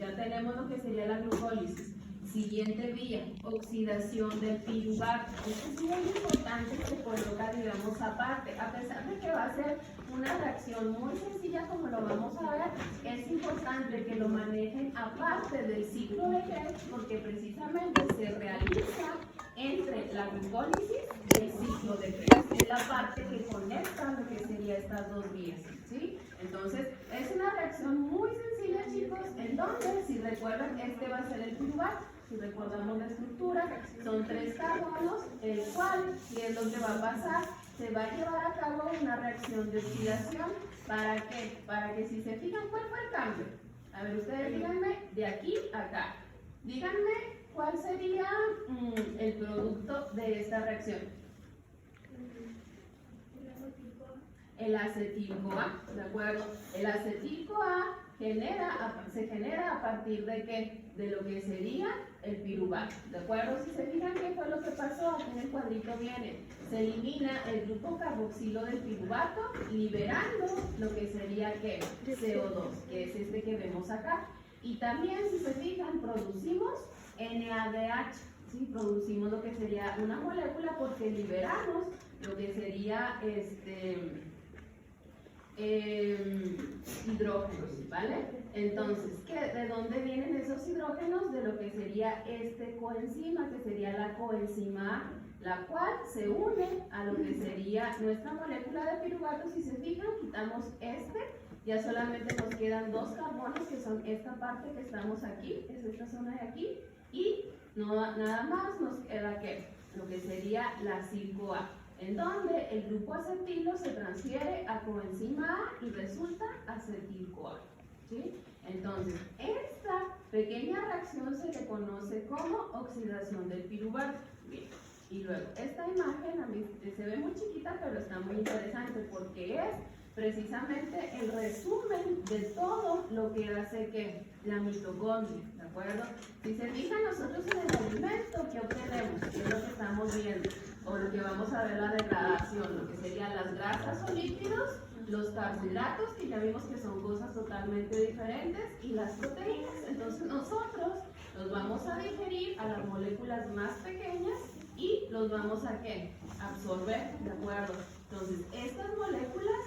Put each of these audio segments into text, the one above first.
ya tenemos lo que sería la glucólisis. Siguiente vía, oxidación del piruvato. Esto es muy importante que se coloca, digamos, aparte. A pesar de que va a ser una reacción muy sencilla, como lo vamos a ver, es importante que lo manejen aparte del ciclo de Krebs, porque precisamente se realiza entre la glucólisis y el ciclo de Krebs. Es la parte que conecta lo que sería estas dos vías, ¿sí? Entonces, es una reacción muy sencilla, chicos, en donde, si recuerdan, este va a ser el piruvato. Si recordamos la estructura, son 3 carbonos, el cual, ¿qué es lo que va a pasar? Se va a llevar a cabo una reacción de oxidación. ¿Para qué? Para que, si se fijan, ¿cuál fue el cambio? A ver, ustedes díganme, de aquí a acá. Díganme cuál sería el producto de esta reacción. El acetil-CoA, ¿de acuerdo? El acetil-CoA se genera a partir de ¿qué? De lo que sería el piruvato, ¿de acuerdo? Si se fijan qué fue lo que pasó, aquí en el cuadrito viene, se elimina el grupo carboxilo del piruvato, liberando lo que sería ¿qué? CO2, que es este que vemos acá. Y también, si se fijan, producimos NADH, ¿sí? Producimos lo que sería una molécula porque liberamos lo que sería hidrógenos, ¿vale? Entonces, ¿de dónde vienen esos hidrógenos? De lo que sería este coenzima, que sería la coenzima A, la cual se une a lo que sería nuestra molécula de piruvato. Si se fijan, quitamos ya solamente nos quedan 2 carbonos, que son esta parte que estamos aquí, es esta zona de aquí, y nada más nos queda ¿qué? Lo que sería la acil-CoA, en donde el grupo acetilo se transfiere a coenzima A y resulta acetil-CoA, ¿sí? Entonces, esta pequeña reacción se le conoce como oxidación del piruvato. Bien. Y luego, esta imagen a mí se ve muy chiquita, pero está muy interesante porque es precisamente el resumen de todo lo que hace que la mitocondria, ¿de acuerdo? Si se fijan nosotros en el alimento, ¿qué obtenemos? ¿Qué es lo que estamos viendo? O lo que vamos a ver la degradación, lo que serían las grasas o lípidos, los carbohidratos, que ya vimos que son cosas totalmente diferentes, y las proteínas. Entonces nosotros los vamos a digerir a las moléculas más pequeñas y los vamos a ¿qué? Absorber, ¿de acuerdo? Entonces estas moléculas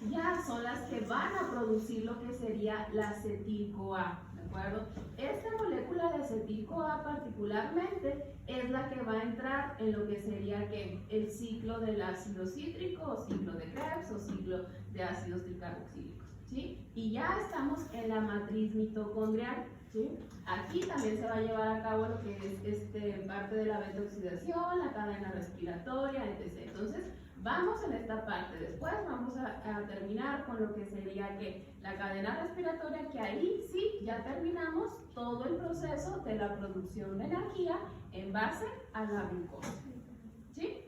ya son las que van a producir lo que sería la acetil-CoA, ¿de acuerdo? Esta molécula de acetil-CoA particularmente es la que va a entrar en lo que sería ¿qué? El ciclo del ácido cítrico, o ciclo de Krebs, o ciclo de ácidos tricarboxílicos, ¿sí? Y ya estamos en la matriz mitocondrial, ¿sí? Aquí también se va a llevar a cabo lo que es parte de la beta-oxidación, la cadena respiratoria, etc. Entonces, vamos en esta parte. Después vamos a terminar con lo que sería ¿qué? La cadena respiratoria, que ahí sí ya terminamos todo el proceso de la producción de energía en base a la glucosa, ¿sí?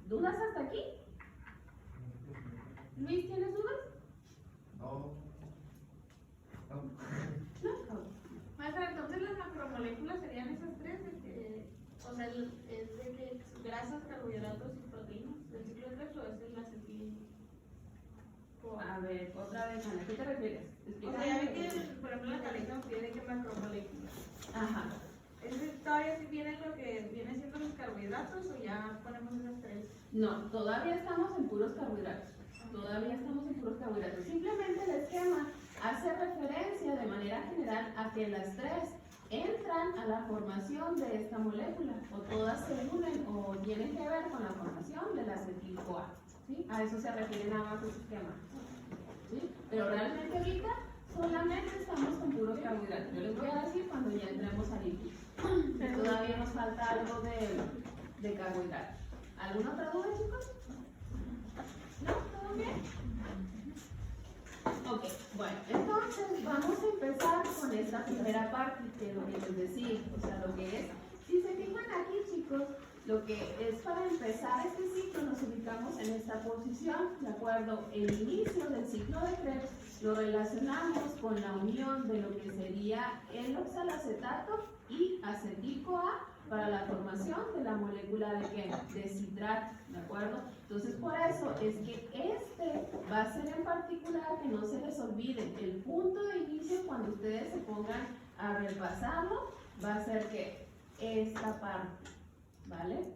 ¿Dudas hasta aquí? Luis, ¿tienes dudas? No. No. Maestra, entonces las macromoléculas serían esas 3, o sea, es de que grasas, carbohidratos y proteínas del ciclo de Krebs, o es el acetil. A ver, otra vez, Ana, ¿a qué te refieres? O sea, ya ve que, por ejemplo, la tableta nos pide que macromoléculas. Ajá. ¿Todavía sí viene lo que viene siendo los carbohidratos o ya ponemos esas 3? No, todavía estamos en puros carbohidratos. Todavía estamos en puros carbohidratos. Simplemente el esquema hace referencia de manera general a que las 3 entran a la formación de esta molécula, o todas se unen o tienen que ver con la formación de la acetil-CoA, ¿sí? A eso se refiere nada más el esquema, ¿sí? Pero realmente ahorita solamente estamos con puros carbohidratos. Yo les voy a decir cuando ya entremos a lípidos. Todavía nos falta algo de carbohidratos. ¿Alguna otra duda, chicos? ¿No? ¿Todo bien? Ok, bueno, entonces vamos a empezar con esta primera parte, que es lo que les decía, o sea, lo que es. Si se fijan aquí, chicos, lo que es para empezar este ciclo, nos ubicamos en esta posición, ¿de acuerdo? El inicio del ciclo de Krebs lo relacionamos con la unión de lo que sería el oxalacetato y acetil-CoA para la formación de la molécula de ¿qué? De citrato, ¿de acuerdo? Entonces, por eso es que este va a ser en particular que no se les olvide, el punto de inicio cuando ustedes se pongan a repasarlo, va a ser que esta parte, ¿vale?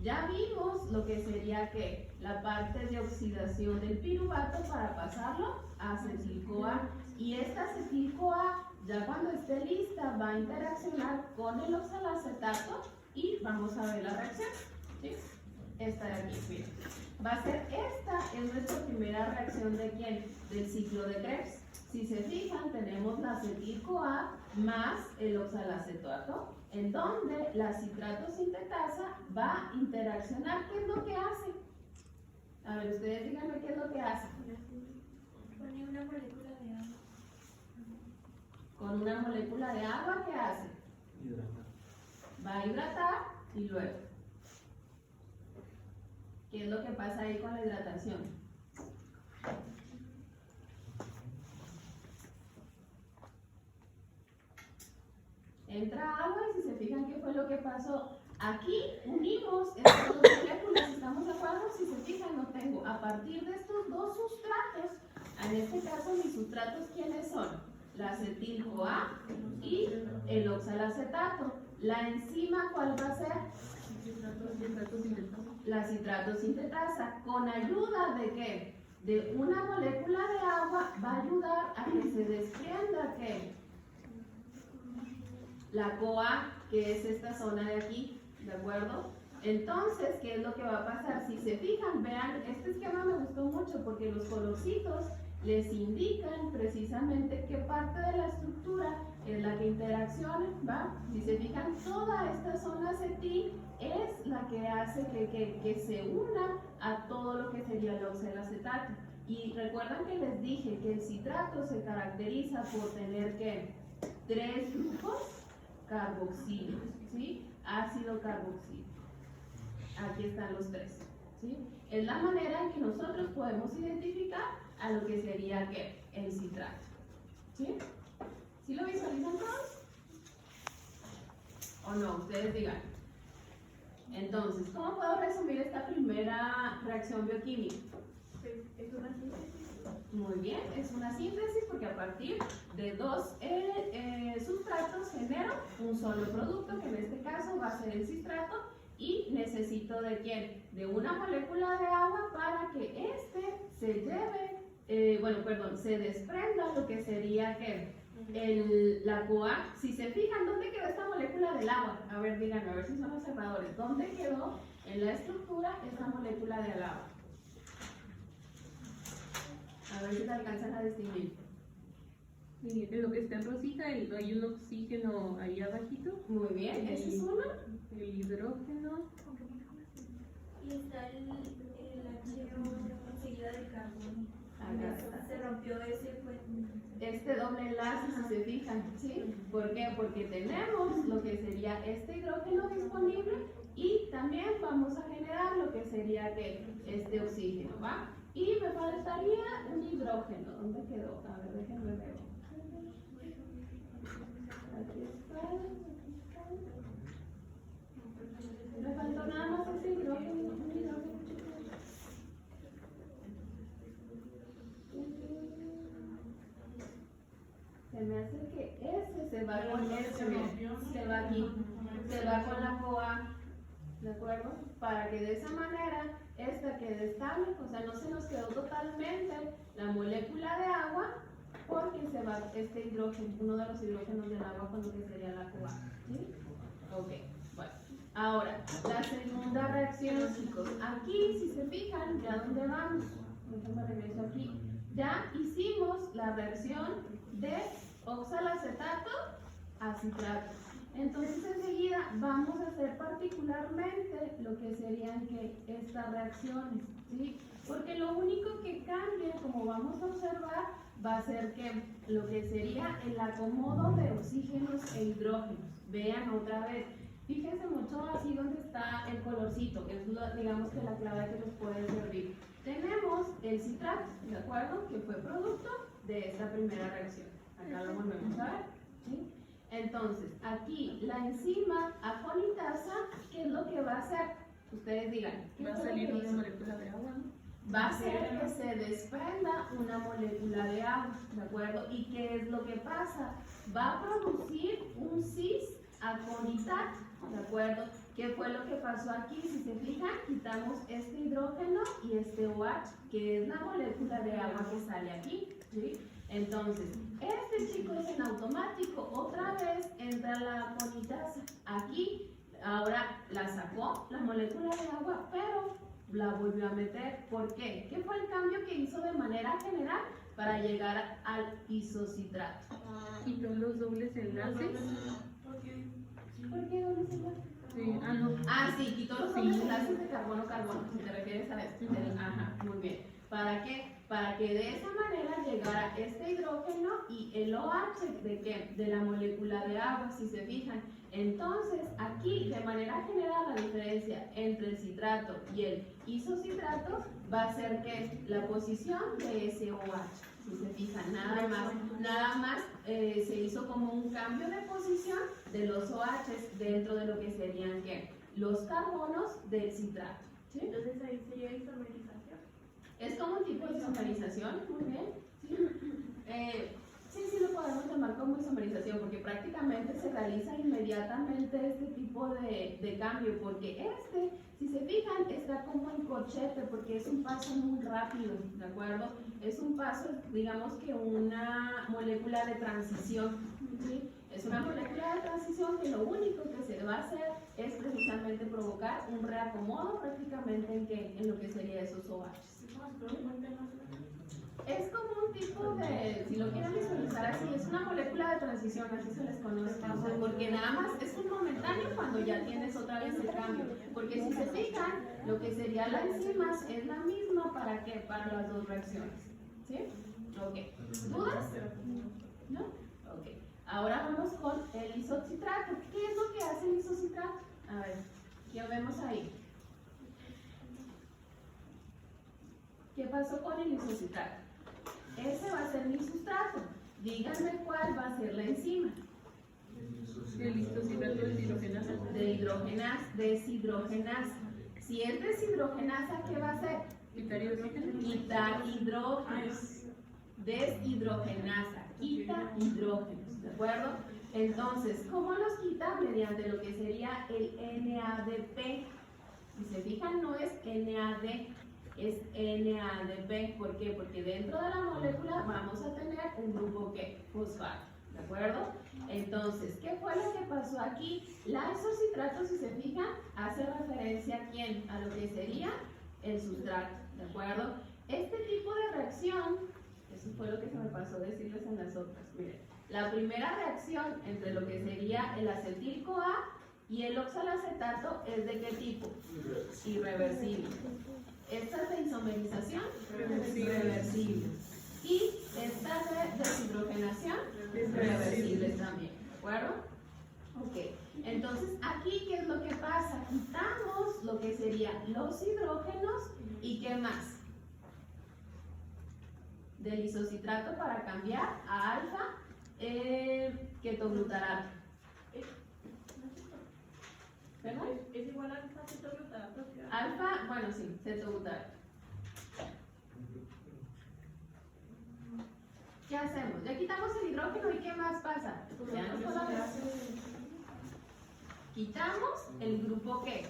Ya vimos lo que sería que la parte de oxidación del piruvato para pasarlo a acetil-CoA, y esta acetil-CoA ya cuando esté lista va a interaccionar con el oxalacetato y vamos a ver la reacción, ¿sí? Esta de aquí, miren. Va a ser esta, es nuestra primera reacción de ¿quién? Del ciclo de Krebs. Si se fijan, tenemos la acetil-CoA más el oxalacetato, en donde la citrato sintetasa va a interaccionar. ¿Qué es lo que hace? A ver, ustedes díganme qué es lo que hace. Pone una molécula de agua. Con una molécula de agua, ¿qué hace? Hidratar. Va a hidratar y luego. ¿Qué es lo que pasa ahí con la hidratación? Entra agua y si se fijan qué fue lo que pasó. Aquí unimos estas dos moléculas, ¿estamos de acuerdo? Si se fijan, no tengo. A partir de estos dos sustratos, en este caso mis sustratos, ¿quiénes son? La acetil-CoA y el oxalacetato. La enzima, ¿cuál va a ser? La citrato sintetasa. ¿Con ayuda de qué? De una molécula de agua va a ayudar a que se desprenda ¿qué? La CoA, que es esta zona de aquí, ¿de acuerdo? Entonces, ¿qué es lo que va a pasar? Si se fijan, vean, este esquema me gustó mucho porque los colorcitos les indican precisamente qué parte de la estructura es la que interacciona, ¿va? Si se fijan, toda esta zona acetil es la que hace que se una a todo lo que sería el oxalacetato. Y recuerdan que les dije que el citrato se caracteriza por tener ¿qué? 3 grupos carboxilo, ¿sí? Ácido carboxilo. Aquí están los 3, ¿sí? Es la manera en que nosotros podemos identificar a lo que sería ¿qué? El citrato, ¿sí? ¿Sí lo visualizan todos? ¿O no? Ustedes digan. Entonces, ¿cómo puedo resumir esta primera reacción bioquímica? Es una síntesis. Muy bien, es una síntesis porque a partir de dos sustratos genero un solo producto, que en este caso va a ser el citrato, y necesito ¿de quién? De una molécula de agua para que este se lleve, se desprenda lo que sería ¿qué? La CoA. Si se fijan, ¿dónde quedó esta molécula del agua? A ver, díganme, a ver si son observadores. ¿Dónde quedó en la estructura esta molécula del agua? A ver si te alcanzan a distinguir. Sí, en lo que está en rosita hay un oxígeno ahí abajito. Muy bien, ese es uno. El hidrógeno. Y está el HO enseguida del carbono. Acá está. Se rompió ese puente. Este doble enlace, si se fijan, ¿sí? ¿Por qué? Porque tenemos lo que sería este hidrógeno disponible y también vamos a generar lo que sería ¿qué? Este oxígeno, ¿va? Y me faltaría un hidrógeno. ¿Dónde quedó? A ver, déjenme ver. Aquí está. Me faltó nada más ese hidrógeno. Un hidrógeno, chicos. Se me hace que ese se va con este, se va aquí, se va con la CoA, ¿de acuerdo? Para que de esa manera esta quede estable, o sea, no se nos quedó totalmente la molécula de agua, porque se va este hidrógeno, uno de los hidrógenos del agua con lo que sería la CoA, ¿sí? Ok, bueno. Ahora, la segunda reacción, chicos, aquí si se fijan, ya dónde vamos, déjenme regreso aquí, ya hicimos la reacción de oxalacetato a citrato. Entonces enseguida vamos a hacer particularmente lo que serían que estas reacciones, ¿sí? Porque lo único que cambia, como vamos a observar, va a ser que lo que sería el acomodo de oxígenos e hidrógenos. Vean otra vez, Fíjense mucho así donde está el colorcito, que es digamos que la clave que nos puede servir. Tenemos el citrato, ¿de acuerdo? Que fue producto de esta primera reacción. Acá lo volvemos a ver, ¿sí? Entonces, aquí la enzima aconitasa, ¿qué es lo que va a hacer? Ustedes digan, ¿qué Va a fue lo salir que una hizo? molécula de agua, ¿no? Va a hacer que se desprenda una molécula de agua, ¿de acuerdo? ¿Y qué es lo que pasa? Va a producir un cis aconitato, ¿de acuerdo? ¿Qué fue lo que pasó aquí? Si se fijan, quitamos este hidrógeno y este OH, que es la molécula de agua que sale aquí, ¿sí? Entonces, este, chicos, en automático, otra vez entra la aconitasa. Aquí, ahora la sacó, la molécula de agua, pero la volvió a meter. ¿Por qué? ¿Qué fue el cambio que hizo de manera general para llegar al isocitrato? Quitó los dobles enlaces. ¿Por qué dobles enlaces? Sí, no. Ah, sí, quitó los dobles enlaces de carbono-carbono, si te refieres a esto. Ajá, muy bien. ¿Para qué? Para que de esa manera llegara este hidrógeno y el OH, ¿de qué? De la molécula de agua, si se fijan. Entonces, aquí, de manera general, la diferencia entre el citrato y el isocitrato va a ser que la posición de ese OH, si se fijan, nada más se hizo como un cambio de posición de los OHs dentro de lo que serían, ¿qué? Los carbonos del citrato, ¿sí? Entonces ahí sería isomerización. Es como un tipo de isomerización, muy bien, ¿sí? Sí, lo podemos llamar como isomerización, porque prácticamente se realiza inmediatamente este tipo de cambio, porque si se fijan, está como en corchete, porque es un paso muy rápido, ¿de acuerdo? Es un paso, digamos que una molécula de transición, ¿sí? Es una molécula de transición que lo único que se va a hacer es precisamente provocar un reacomodo prácticamente en lo que sería esos OHs. Es como un tipo de, si lo quieren visualizar así, es una molécula de transición, así se les conoce, porque nada más es un momentáneo cuando ya tienes otra vez el cambio. Porque si se fijan, lo que sería la enzima es la misma para qué, para las dos reacciones. ¿Sí? Ok. ¿Dudas? ¿No? Ok. Ahora vamos con el isocitrato. ¿Qué es lo que hace el isocitrato? A ver, ¿qué vemos ahí? ¿Qué pasó con el isocitrato? Ese va a ser mi sustrato. Díganme cuál va a ser la enzima. El isocitrato deshidrogenasa. Deshidrogenasa. Si es deshidrogenasa, ¿qué va a hacer? Quitar hidrógeno. Quitar hidrógenos. Deshidrogenasa. Quita hidrógenos. ¿De acuerdo? Entonces, ¿cómo los quita? Mediante lo que sería el NADP. Si se fijan, no es NAD. Es NADP, ¿por qué? Porque dentro de la molécula vamos a tener un grupo que fosfato, ¿de acuerdo? Entonces, ¿qué fue lo que pasó aquí? La isocitrato, si se fijan, hace referencia a quién, a lo que sería el sustrato, ¿de acuerdo? Este tipo de reacción, eso fue lo que se me pasó decirles en las otras, miren, la primera reacción entre lo que sería el acetil CoA y el oxalacetato es de qué tipo? Irreversible. Esta es de isomerización reversible. Y esta de deshidrogenación reversible también. ¿De acuerdo? Ok. Entonces, aquí, ¿qué es lo que pasa? Quitamos lo que serían los hidrógenos y ¿qué más? Del isocitrato para cambiar a alfa ketoglutarato. ¿Verdad? Es igual a alfa cetoglutarato. Alfa, bueno, sí, cetoglutarato. ¿Qué hacemos? Ya quitamos el hidrógeno y ¿qué más pasa? Ya no solo quitamos el grupo ¿qué?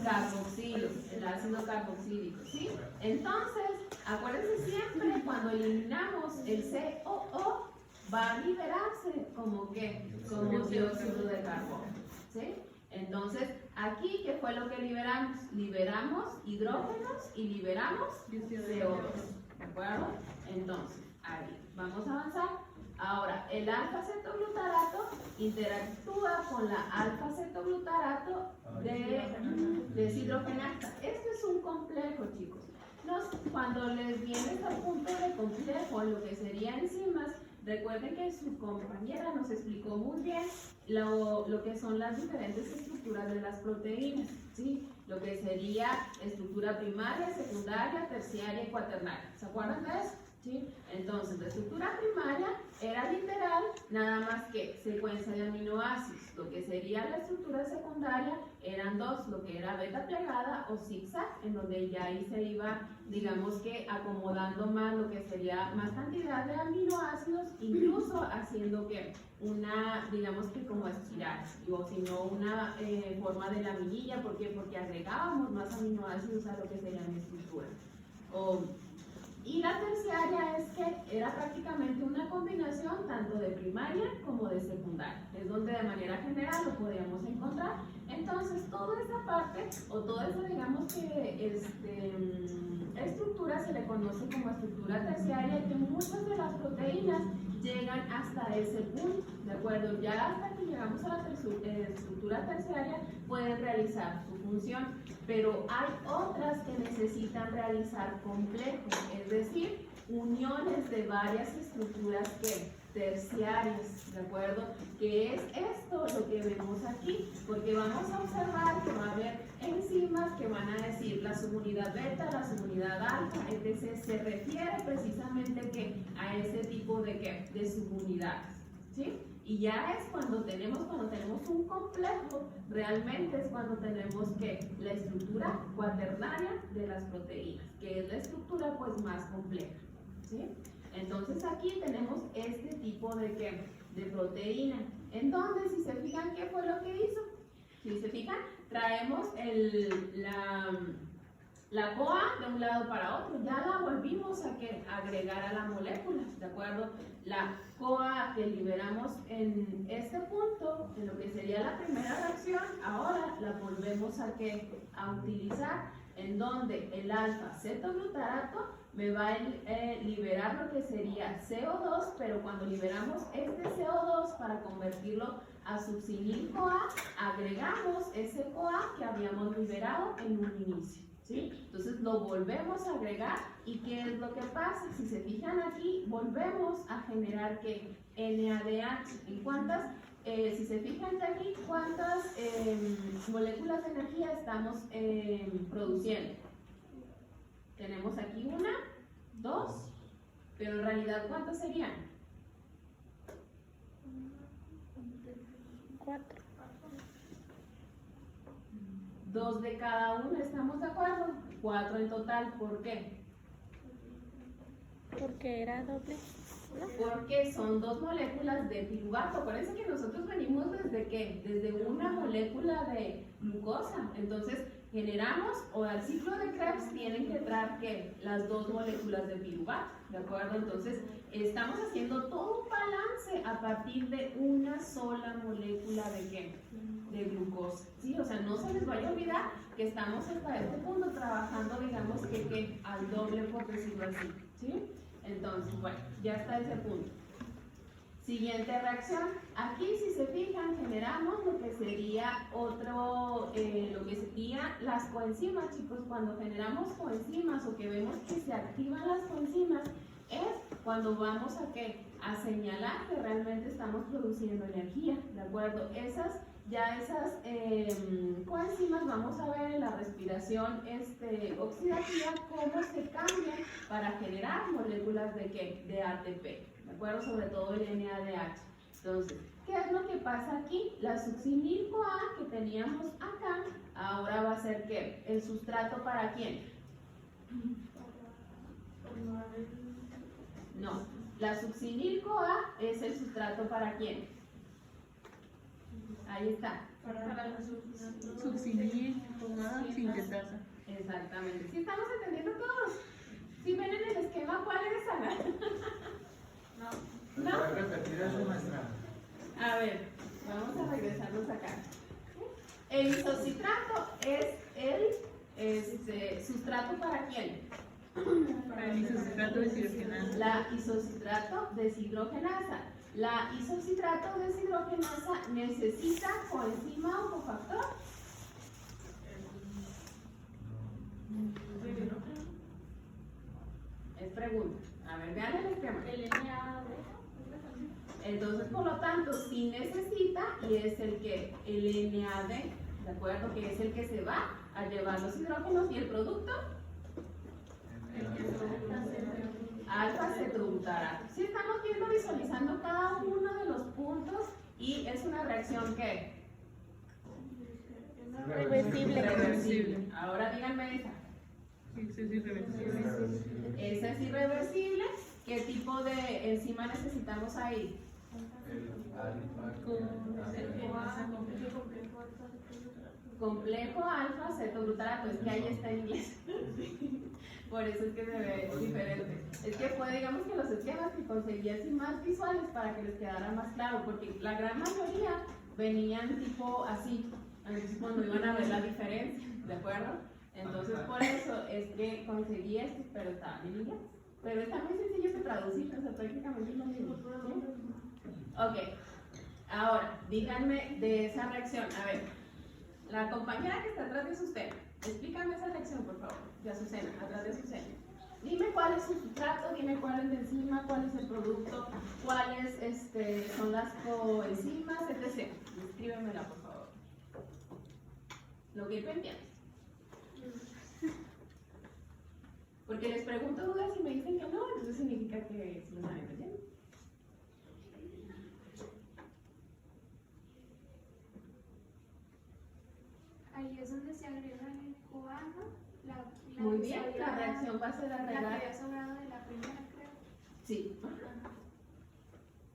Carboxilo, el ácido carboxílico, ¿sí? Entonces, acuérdense siempre, cuando eliminamos el COO, va a liberarse como ¿qué? Como dióxido de carbono, ¿sí? Entonces, aquí, ¿qué fue lo que liberamos? Liberamos hidrógenos y liberamos CO2, ¿de acuerdo? Entonces, ahí, vamos a avanzar. Ahora, el alfa-cetoglutarato interactúa con la alfa-cetoglutarato de deshidrogenasa. Esto es un complejo, chicos. Cuando les viene al punto de complejo, lo que serían enzimas, Recuerden que su compañera nos explicó muy bien lo que son las diferentes estructuras de las proteínas, ¿sí? Lo que sería estructura primaria, secundaria, terciaria y cuaternaria. ¿Se acuerdan de eso? ¿Sí? Entonces, la estructura primaria era literal, nada más que secuencia de aminoácidos. Lo que sería la estructura secundaria eran dos, lo que era beta plegada o zigzag, en donde ya ahí se iba, digamos que acomodando más lo que sería más cantidad de aminoácidos, incluso haciendo que una, digamos que como espiral, o si no una forma de laminilla. ¿Por qué? Porque agregábamos más aminoácidos a lo que sería mi estructura. Y la terciaria es que era prácticamente una combinación tanto de primaria como de secundaria. Es donde de manera general lo podíamos encontrar. Entonces, toda esa parte, o toda esa, digamos que estructura se le conoce como estructura terciaria, y que muchas de las proteínas llegan hasta ese punto, ¿de acuerdo? Ya hasta que llegamos a la estructura terciaria pueden realizar su función, pero hay otras que necesitan realizar complejos, es decir, uniones de varias estructuras terciarias, ¿de acuerdo? Que es esto lo que vemos aquí, porque vamos a observar que va a haber enzimas que van a decir la subunidad beta, la subunidad alfa, etc. Se refiere precisamente a ese tipo de subunidades, ¿sí? Y ya es cuando tenemos un complejo, realmente es cuando tenemos la estructura cuaternaria de las proteínas, que es la estructura pues más compleja, ¿sí? Entonces aquí tenemos este tipo de proteína, en donde, si se fijan, ¿qué fue lo que hizo? Si se fijan, traemos la CoA de un lado para otro, ya la volvimos a agregar a la molécula, ¿de acuerdo? La CoA que liberamos en este punto, en lo que sería la primera reacción, ahora la volvemos a utilizar, en donde el alfa-cetoglutarato me va a liberar lo que sería CO2, pero cuando liberamos este CO2 para convertirlo a succinil-CoA, agregamos ese CoA que habíamos liberado en un inicio, ¿sí? Entonces lo volvemos a agregar, y ¿qué es lo que pasa? Si se fijan aquí, volvemos a generar NADH. ¿En cuántas? Si se fijan de aquí, ¿cuántas moléculas de energía estamos produciendo? Tenemos aquí una, dos, pero en realidad ¿cuántas serían? 4. 2 de cada una, ¿estamos de acuerdo? 4 en total. ¿Por qué? Porque era doble. Porque son 2 moléculas de piruvato. Acuérdense que nosotros venimos desde una molécula de glucosa. Entonces generamos, o al ciclo de Krebs tienen que entrar las 2 moléculas de piruvato, ¿de acuerdo? Entonces estamos haciendo todo un balance a partir de una sola molécula de glucosa, ¿sí? O sea, no se les vaya a olvidar que estamos hasta este punto trabajando, digamos que al doble, por decirlo así, ¿sí? Entonces, bueno, ya está ese punto. Siguiente reacción. Aquí, si se fijan, generamos lo que sería lo que sería las coenzimas, chicos. Cuando generamos coenzimas, o que vemos que se activan las coenzimas, es cuando vamos a señalar que realmente estamos produciendo energía, ¿de acuerdo? Esas coenzimas, vamos a ver en la respiración oxidativa cómo se cambian para generar moléculas de ATP, ¿de acuerdo? Sobre todo el NADH. Entonces, ¿qué es lo que pasa aquí? La succinil-CoA que teníamos acá, ahora va a ser ¿qué? ¿El sustrato para quién? No, la succinil-CoA es el sustrato para quién. Ahí está. Para la Succinil-CoA sintetasa. Exactamente. ¿Sí estamos entendiendo todos? ¿Sí ven en el esquema cuál es, Ana? No. ¿No? ¿Puede repetir eso, maestra? A ver, vamos a regresarnos acá. El isocitrato es el sustrato para quién. Para el isocitrato deshidrogenasa. La isocitrato deshidrogenasa. La isocitrato deshidrogenasa necesita coenzima o cofactor. Es pregunta. A ver, vean el esquema. El NAD. Entonces, por lo tanto, sí necesita y es el que el NAD, ¿de acuerdo? Que es el que se va a llevar los hidrógenos y el producto alfa-cetoglutarato. Sí, estamos viendo, visualizando cada uno de los puntos y es una reacción que Reversible. Ahora díganme esa. Sí, sí, sí, reversible. Esa es irreversible. ¿Qué tipo de enzima necesitamos ahí? Complejo alfa-cetoglutarato. Es que ahí está en inglés. Por eso es que se ve diferente. Es que fue, digamos que los esquemas que conseguí así más visuales para que les quedara más claro, porque la gran mayoría venían tipo así, entonces cuando iban a ver la diferencia, ¿de acuerdo? Entonces por eso es que conseguí esto, pero estaba en inglés. Pero está muy sencillo de traducir, o sea, prácticamente es lo mismo. ¿Sí? Ok, ahora, díganme de esa reacción. A ver, la compañera que está atrás de usted, explícame esa reacción, por favor, de Azucena, atrás de Azucena. Dime cuál es su sustrato, dime cuál es la enzima, cuál es el producto, cuáles son las coenzimas, etc. Escríbemela, por favor. Lo que pendiente. Porque les pregunto dudas y me dicen que no, entonces significa que sí lo están entendiendo. Ahí es donde se agrega el CoA, ¿no? Muy bien, la reacción va a ser La que agregar. había sobrado de la primera, creo. Sí. Ajá.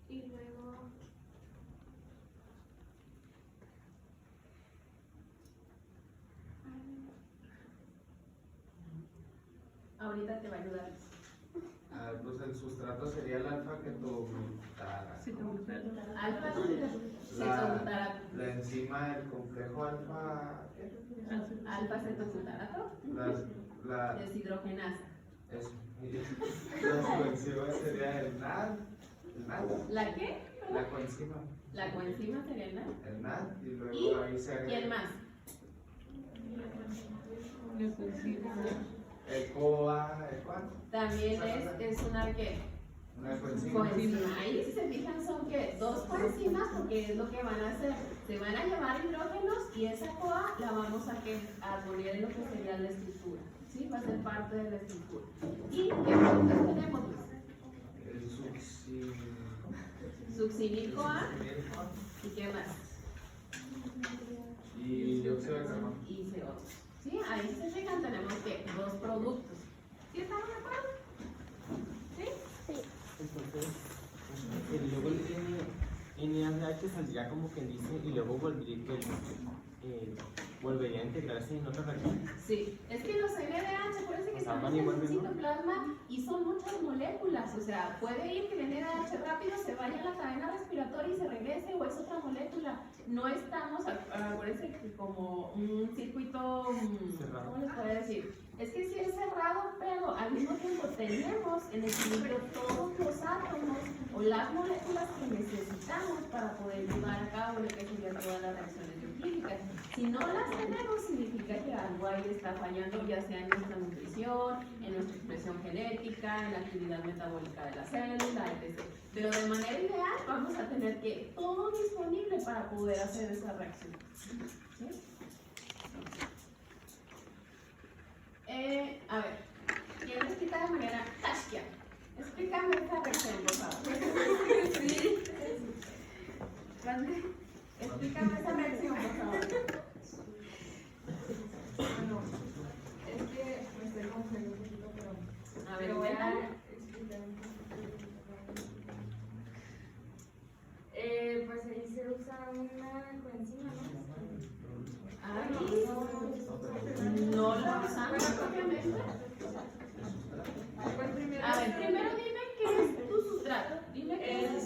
Y luego. Ahorita te va a ayudar. Pues el sustrato sería el alfa-cetoglutarato. Cetoglutarato. Alfa-cetoglutarato. La enzima del complejo Alfa-cetoglutarato. la Deshidrogenasa. eso. La coenzima sería el NAD. ¿La qué? La coenzima. La coenzima sería el NAD. El NAD y luego ¿Y ahí se agrega quién más? La coenzima. el CoA, ¿el cuál? También es una que Una coenzima. coenzima. Ahí si se fijan son que dos coenzimas porque es lo que van a hacer. Se van a llevar hidrógenos y esa CoA la vamos a poner en lo que sería la estructura. ¿Sí? Va a ser parte de la estructura. ¿Y qué productos tenemos? El Succinil CoA. ¿Y qué más? y dióxido de carbono. Y CO2. ¿Sí? Ahí si se fijan tenemos que dos productos. ¿Sí estamos de acuerdo? ¿Sí? Entonces, luego el NADH saldría como que dice y luego volvería a integrarse en otra reacción. Sí, es que los NADH, acuérdense que O sea, estamos van y en un vuelven, ¿no? citoplasma y son muchas moléculas, o sea, puede ir que el NADH rápido se vaya a la cadena respiratoria y se regrese o es otra molécula. No estamos, acuérdense que como un circuito, ¿cómo les puedo decir? Es que sí es cerrado, pero al mismo tiempo tenemos en equilibrio todos los átomos o las moléculas que necesitamos para poder llevar a cabo lo que serían todas las reacciones bioquímicas. Si no las tenemos, significa que algo ahí está fallando, ya sea en nuestra nutrición, en nuestra expresión genética, en la actividad metabólica de la célula, etc. Pero de manera ideal vamos a tener que todo disponible para poder hacer esa reacción. ¿Sí? A ver, ¿quién me explica de manera Tashkia? Explícame esta reacción, por favor. Sí. Explícame esa reacción, por favor. Bueno, es que me estoy confundiendo un poquito, pero A ver, voy a cuéntame. explicar un poquito. Pues ahí se usa una coenzima, ¿no? No la usamos propiamente. Pues primero A ver, primero dime qué es tu sustrato. Dime qué el es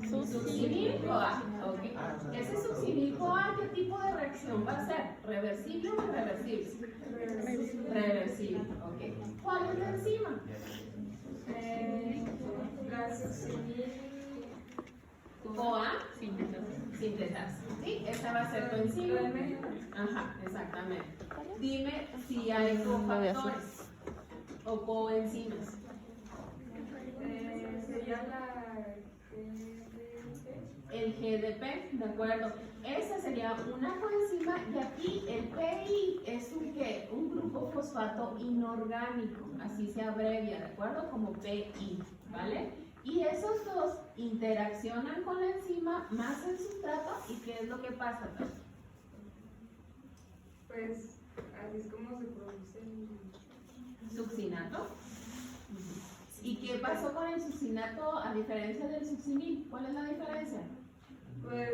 succinil CoA. Ok. Ese succinil CoA, ¿qué tipo de reacción va a ser? ¿Reversible o irreversible? Reversible. Ok. ¿Cuál es la enzima? la succinil CoA Sintetasa. sintetasa. ¿Sí? Esta va a ser tu enzima. realmente Ajá, exactamente. Dime si hay cofactores o coenzimas. sería la el GDP, ¿de acuerdo? Esa sería una coenzima y aquí el PI es un ¿qué? Un grupo fosfato inorgánico, así se abrevia, ¿de acuerdo? Como PI, ¿vale? Y esos dos interaccionan con la enzima más el sustrato y ¿qué es lo que pasa? Pues así es como se produce el Succinato. ¿Y qué pasó con el succinato a diferencia del succinil? ¿Cuál es la diferencia? pues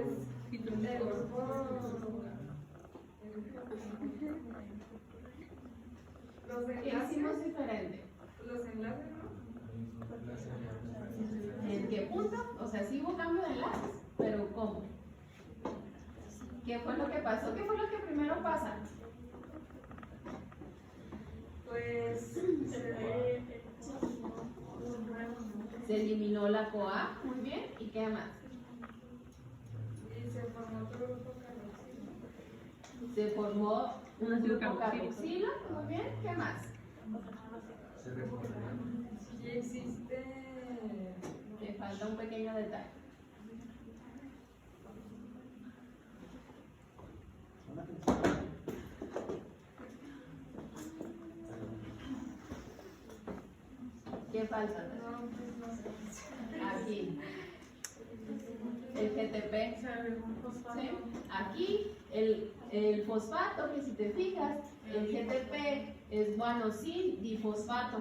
el grupo los ¿Qué enlaces, hicimos diferente? los enlaces, ¿no? ¿En qué punto? O sea, sí hubo cambio de enlaces, pero ¿cómo? ¿Qué fue lo que pasó? ¿Qué fue lo que primero pasa? Pues Se eliminó la CoA, muy bien, ¿y qué más? y se formó otro grupo carboxilo. Se formó Un un ácido grupo carboxílico. carboxilo, muy bien, ¿qué más? Se reforma. Y existe Le falta un pequeño detalle. ¿Qué falta? no, pues no sé. Aquí. El GTP. ¿Sí? Aquí el fosfato, que si te fijas, el GTP es guanosil difosfato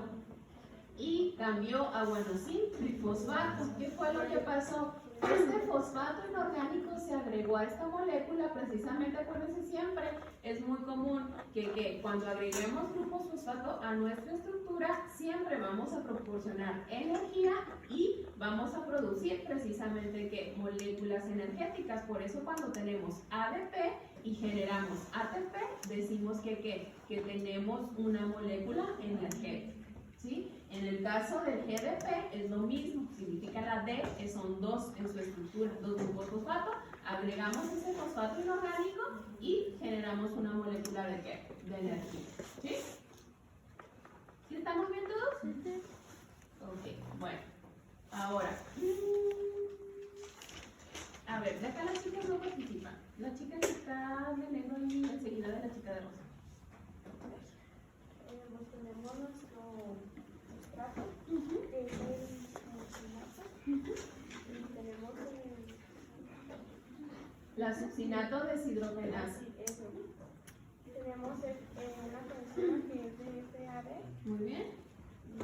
y cambió a guanosil trifosfato. ¿Qué fue lo que pasó? Este fosfato inorgánico se agregó a esta molécula, precisamente, acuérdense siempre, es muy común que cuando agreguemos grupos fosfato a nuestra estructura, siempre vamos a proporcionar energía y vamos a producir precisamente ¿qué? Moléculas energéticas. Por eso cuando tenemos ADP y generamos ATP, decimos que tenemos una molécula energética, ¿sí? En el caso del GDP es lo mismo, significa la D, que son dos en su estructura, dos grupos fosfato, agregamos ese fosfato inorgánico y generamos una molécula de ¿qué? De energía, ¿sí? ¿Sí estamos bien todos? Ok, bueno, ahora, a ver, de acá las chicas no participan, la chica que está de negro y enseguida de la chica de rosa. Tenemos nuestro sustrato, Ujú, que es el succinato, ujú. y tenemos La succinato deshidrogenasa. eso. Tenemos una coenzima que es de FAD Muy bien. y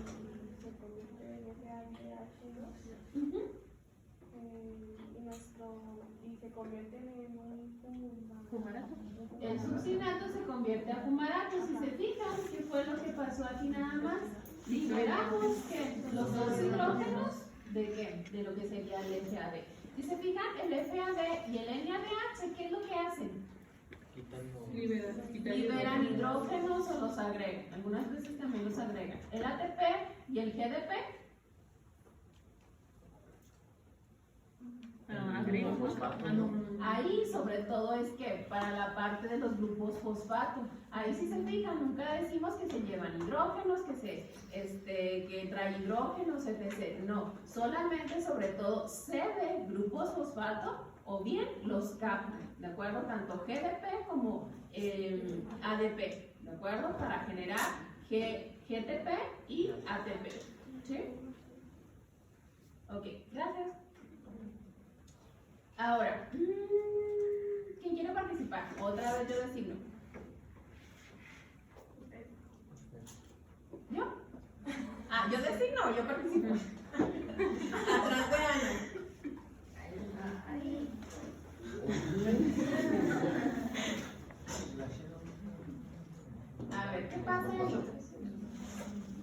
se convierte en FADH2 Ujú. y se convierte en un Fumarato. El succinato se convierte a fumarato. Si se fijan, ¿qué fue lo que pasó aquí nada más? Liberamos que los dos hidrógenos de qué? De lo que sería el FAD. Si se fijan, el FAD y el NADH, ¿qué es lo que hacen? Liberan hidrógenos o los agregan. Algunas veces también los agregan. El ATP y el GDP. Ahí sobre todo es que para la parte de los grupos fosfato, ahí si se fijan, nunca decimos que se llevan hidrógenos, que trae hidrógenos, etc. No, solamente sobre todo cede grupos fosfato o bien los captan, ¿de acuerdo? Tanto GDP como ADP, ¿de acuerdo? Para generar GTP y ATP, ¿sí? Ok, gracias. Ahora, ¿quién quiere participar? Otra vez yo designo. ¿Yo? Ah, yo designo o yo participo. Atrás de Ana. A ver, ¿qué pasa ahí?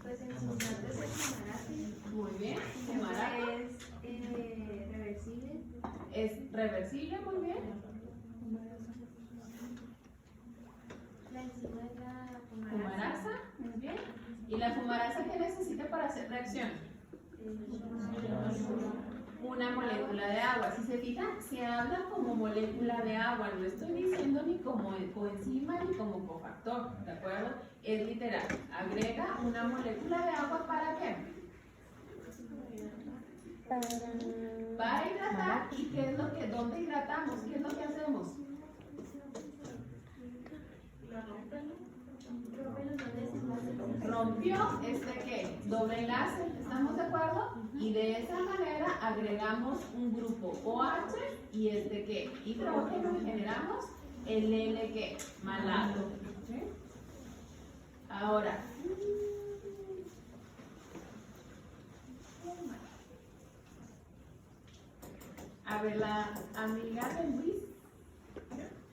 Pues el sustrato es el fumarato. Muy bien, fumarato. Es reversible. Es reversible, muy bien. La enzima es la Fumarasa, muy bien. ¿Y la fumarasa qué necesita para hacer reacción? Una molécula de agua. Si se fijan, se habla como molécula de agua. No estoy diciendo ni como coenzima ni como cofactor, ¿de acuerdo? Es literal. Agrega una molécula de agua ¿para qué? Para hidratar, ¿y qué es lo que, dónde hidratamos? ¿Qué es lo que hacemos? Rompió ¿qué? Doble enlace, ¿estamos de acuerdo? Y de esa manera agregamos un grupo OH y ¿qué? Hidrógeno, y generamos el L ¿qué? Malato. ¿Sí? Ahora, a ver, la amiga de Luis.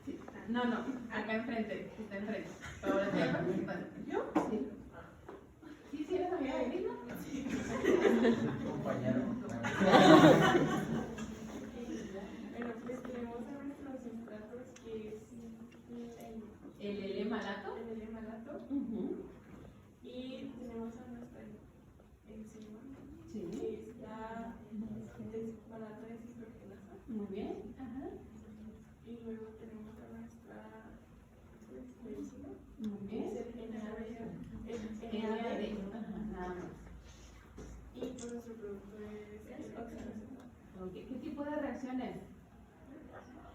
Sí. No, acá enfrente, está enfrente. Ahora estoy participando. ¿Yo? Sí. ¿Sí, sí eres amiga de Luis, no? Compañero. Bueno, pues tenemos a nuestros sustratos que es El L malato. el L-malato y tenemos a nuestra enzima Sí. que es la malato deshidrogenasa Muy bien. Ajá. y luego tenemos a nuestra enzima Muy que es bien. el NAD Ajá, nada más. y pues nuestro producto es oxalacetato. Ok, ¿qué tipo de reacciones?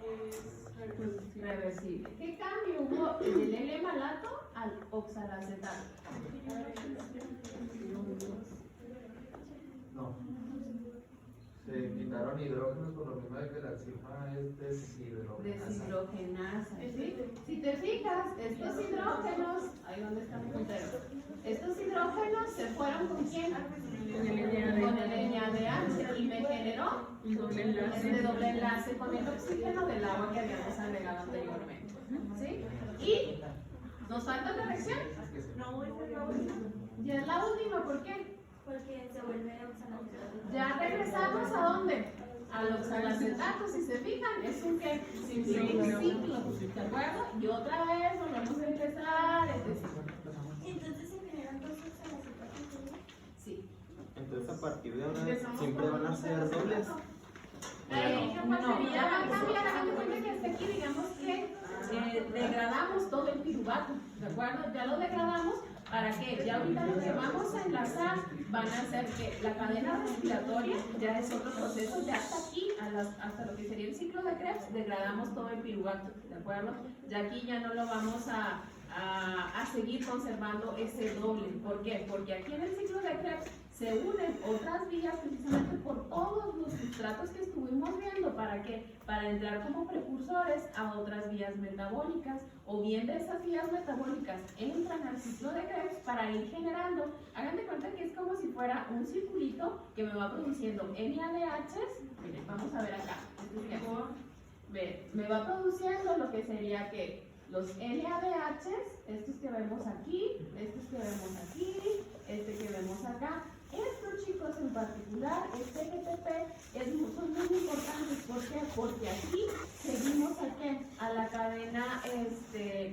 Es reversible. Reversible. ¿Qué cambio hubo del L malato al oxalacetato? No. Se quitaron hidrógenos por lo mismo de que la enzima es deshidrogenasa. Deshidrogenasa. ¿Sí? Si te fijas, estos hidrógenos, ahí donde está mi puntero, estos hidrógenos se fueron con quién? Con el NAD. Con el NADH y me generó Un doble enlace. este doble enlace con el oxígeno del agua que habíamos agregado anteriormente. ¿Sí? Y nos falta la reacción. No, esa es la última. Ya es la última, ¿por qué? Porque se vuelve oxalacetato. Ya regresamos a dónde? Al oxalacetato, si se fijan, es un ¿qué? Ciclo, ¿de acuerdo? Y otra vez volvemos a empezar este ciclo. Entonces se generan dos oxalacetatos. Sí. Entonces a partir de ahora siempre van a ser dobles. No, ya va a cambiar, hagan de cuenta que hasta aquí digamos que degradamos todo el piruvato, ¿de acuerdo? Ya lo degradamos, ¿para qué? Ya ahorita lo que vamos a enlazar van a ser que la cadena respiratoria ya es otro proceso, ya hasta aquí, hasta lo que sería el ciclo de Krebs, degradamos todo el piruvato, ¿de acuerdo? Ya aquí ya no lo vamos a seguir conservando ese doble. ¿Por qué? Porque aquí en el ciclo de Krebs se unen otras vías precisamente por todos los sustratos que estuvimos viendo. ¿Para qué? Para entrar como precursores a otras vías metabólicas, o bien de esas vías metabólicas entran al ciclo de Krebs para ir generando. Hagan de cuenta que es como si fuera un circulito que me va produciendo NADHs. Miren, vamos a ver acá. Me va produciendo lo que sería que los NADHs, estos que vemos aquí, estos que vemos aquí, este que vemos acá. Estos chicos en particular, este GTP, son muy importantes. ¿Por qué? Porque aquí seguimos a la cadena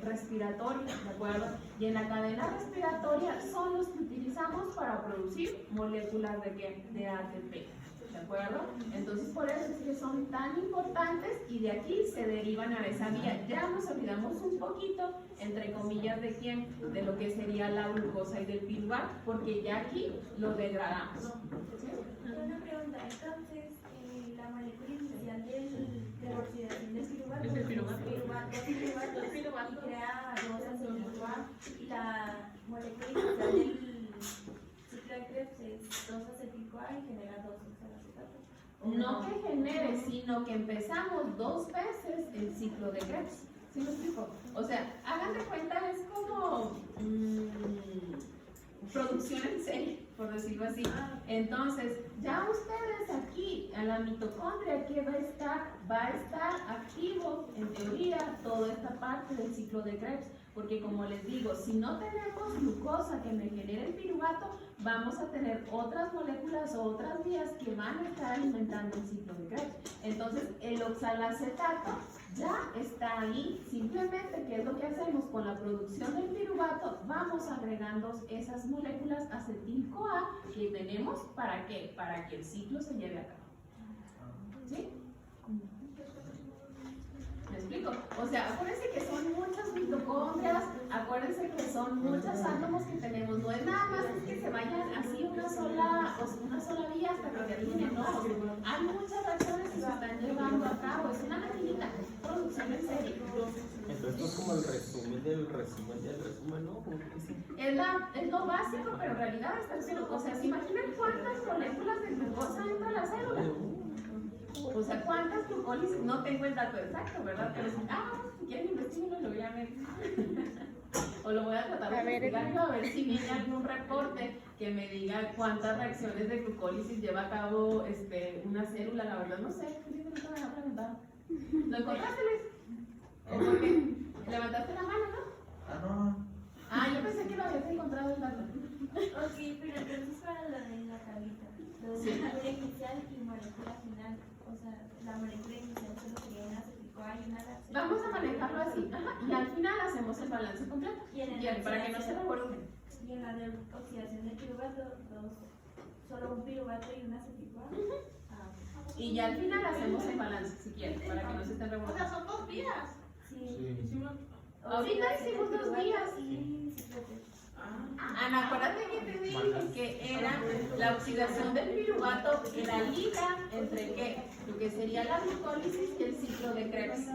respiratoria, ¿de acuerdo? Y en la cadena respiratoria son los que utilizamos para producir moléculas de ¿qué? De ATP. ¿De acuerdo? Entonces por eso es que son tan importantes y de aquí se derivan a esa vía. Ya nos olvidamos un poquito, entre comillas, de quién, de lo que sería la glucosa y del piruvato, porque ya aquí lo degradamos. ¿Sí? Una pregunta, entonces, la molécula inicial de la oxidación del piruvato Es el piruvato. y crea dos acetilcoa, y la molécula inicial del ciclo de Krebs es 2-acetil-CoA y genera 2-oxalacetato. No que genere, sino que empezamos 2 veces el ciclo de Krebs. ¿Sí me explico? O sea, hagan de cuenta, es como producción en serie, por decirlo así. Entonces, ya ustedes aquí, en la mitocondria, ¿qué va a estar? Va a estar activo, en teoría, toda esta parte del ciclo de Krebs. Porque como les digo, si no tenemos glucosa que me genere el piruvato, vamos a tener otras moléculas o otras vías que van a estar alimentando el ciclo de Krebs. Entonces, el oxalacetato ya está ahí. Simplemente, ¿qué es lo que hacemos? Con la producción del piruvato, vamos agregando esas moléculas acetil-CoA que tenemos, ¿para qué? Para que el ciclo se lleve a cabo. ¿Sí? ¿Me explico? O sea, acuérdense que son muchas mitocondrias, acuérdense que son muchos átomos que tenemos, no es nada más es que se vayan así una una sola vía hasta que termine, no. Hay muchas reacciones que se están llevando a cabo, es una maquinita, producción en serie. Entonces esto es como el resumen del resumen, ¿no? Como que sí. Es lo básico, pero en realidad está haciendo, o sea, ¿se imaginan cuántas moléculas de glucosa entra a la célula? O sea, ¿cuántas glucólisis? No tengo el dato exacto, ¿verdad? Pero si quieren investigarlo, lo voy a ver. O lo voy a tratar de investigar yo, a ver si viene algún reporte que me diga cuántas reacciones de glucólisis lleva a cabo una célula. La verdad no sé, ¿qué me había preguntado? ¿Lo encontraste, Luis? ¿O por qué? ¿Levantaste la mano, no? Yo pensé que lo habías encontrado el dato. Ok, pero entonces para lo de la tablita, lo de molécula inicial y molécula final, o sea, la molécula inicial solo sería una acetil-CoA y una lactosa. Vamos a manejarlo así, y al final hacemos el balance completo. Para que no se revuelvan. Y en la de oxidación de piruvato, solo un piruvato y una acetil-CoA. Y ya al final hacemos el balance, si quieren, para que no se estén O sea, revolviendo. son 2 días. Sí. Ahorita hicimos 2 días. Y citrotes. Ana, acuérdate que te dije que era la oxidación del piruvato, la liga entre qué, lo que sería la glucólisis y el ciclo de Krebs.